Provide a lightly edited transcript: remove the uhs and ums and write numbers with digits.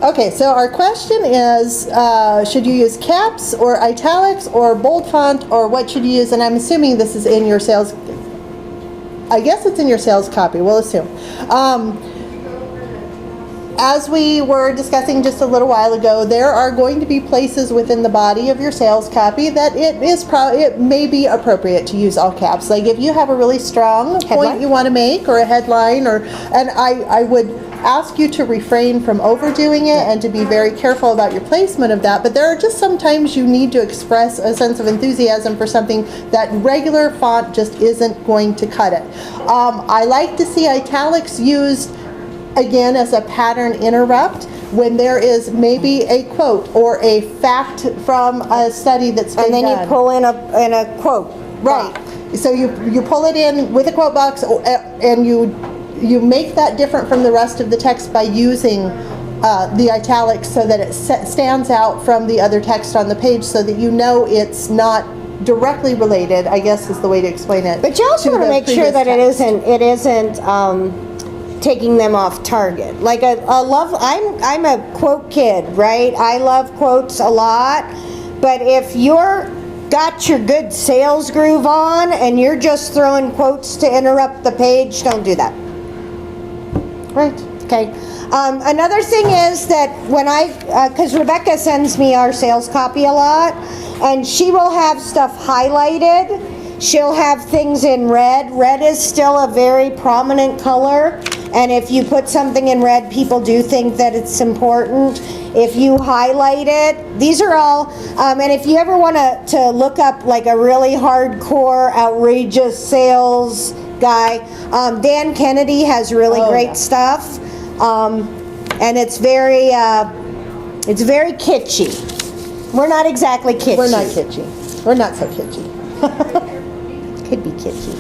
Okay, so our question is, should you use caps or italics or bold font, or what should you use? And I'm assuming this is in your sales, I guess it's in your sales copy, we'll assume. As we were discussing just a little while ago, there are going to be places within the body of your sales copy that it may be appropriate to use all caps. Like if you have a really strong point you want to make, or a headline, and I would ask you to refrain from overdoing it and to be very careful about your placement of that. But there are just sometimes you need to express a sense of enthusiasm for something that regular font just isn't going to cut it. I like to see italics used again as a pattern interrupt when there is maybe a quote or a fact from a study that's been done. And then you pull in a quote. Right. So you pull it in with a quote box, and you make that different from the rest of the text by using the italics so that it stands out from the other text on the page, so that you know it's not directly related, I guess is the way to explain it. But you also want to make sure that it isn't taking them off target. Like I'm a quote kid, right? I love quotes a lot, but if you're got your good sales groove on and you're just throwing quotes to interrupt the page, don't do that. Right. Okay. Another thing is that when because Rebecca sends me our sales copy a lot, and she will have stuff highlighted. She'll have things in red. Red is still a very prominent color, and if you put something in red, people do think that it's important. If you highlight it, these are all, and if you ever want to look up like a really hardcore, outrageous sales guy, Dan Kennedy has really great stuff, and it's very kitschy. We're not exactly kitschy. We're not kitschy. We're not so kitschy. Could be kitschy.